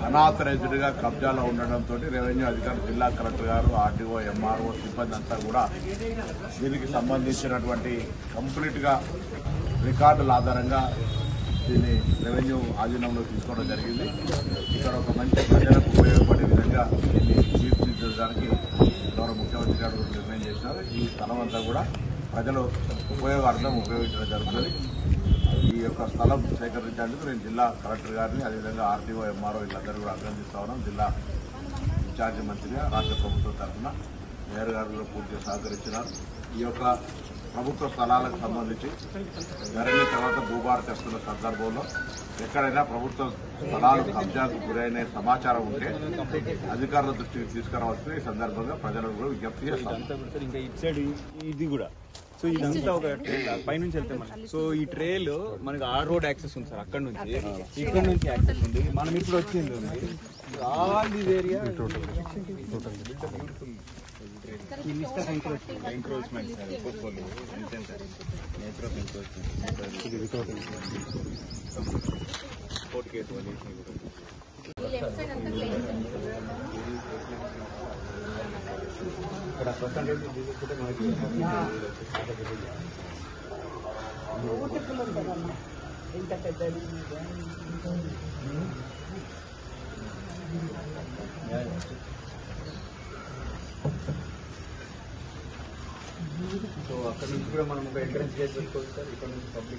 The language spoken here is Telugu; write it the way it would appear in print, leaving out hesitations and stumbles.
అనాథరైజ్డ్ గా కబ్జాలో ఉండడంతో రెవెన్యూ అధికారులు, జిల్లా కలెక్టర్ గారు, ఆర్డీఓ, ఎంఆర్ఓ సిబ్బంది అంతా కూడా దీనికి సంబంధించినటువంటి కంప్లీట్ గా రికార్డుల ఆధారంగా దీన్ని రెవెన్యూ ఆధీనంలో తీసుకోవడం జరిగింది. ఇక్కడ ఒక మంచి ప్రజలకు ఉపయోగపడే విధంగా దీన్ని తీర్చిదిద్దడానికి గౌరవ ముఖ్యమంత్రి గారు నిర్ణయం చేసినారు. ఈ స్థలం అంతా కూడా ప్రజలు ఉపయోగార్థం ఉపయోగించడం జరుగుతుంది. ఈ యొక్క స్థలం సేకరించేందుకు నేను జిల్లా కలెక్టర్ గారిని, అదేవిధంగా ఆర్డీఓ, ఎంఆర్ఓ వీళ్ళందరూ కూడా అభినందిస్తా ఉన్నాం. జిల్లా ఇన్ఛార్జి మంత్రిగా రాష్ట్ర ప్రభుత్వం తరఫున మేయర్ గారు కూడా పూర్తిగా సహకరించినారు. ఈ యొక్క ప్రభుత్వ స్థలాలకు సంబంధించి జరిగిన తర్వాత భూభారత చేస్తున్న సందర్భంలో ఎక్కడైనా ప్రభుత్వ స్థలాలు కబ్జాకు గురైన సమాచారం ఉంటే అధికారుల దృష్టికి తీసుకురావాల్సిన ఈ సందర్భంగా ప్రజలకు కూడా విజ్ఞప్తి చేస్తాం. ఇంకా ఇటు సైడ్ ఇది కూడా సో ఇదంతా ఒక ట్రైల్ పైనుంచి వెళ్తే మనం సో ఈ ట్రైల్ మనకి ఆ రోడ్ యాక్సెస్ ఉంది సార్. అక్కడ నుంచి ఇక్కడ నుంచి యాక్సెస్ ఉంది. మనం ఇప్పుడు వచ్చింది ఉంది all this area encroachment sir. Portfolio అంతే sir. Nature of encroachment court case వాళ్ళు ఇక్కడ పర్సంటేజ్ తీసుకుంటే మనకి ఇంత పెద్దది సో అక్కడ నుంచి కూడా మనం ఒక ఎంట్రన్స్ గేట్ పెట్టుకోవచ్చు సార్. ఇక్కడ నుంచి పబ్లిక్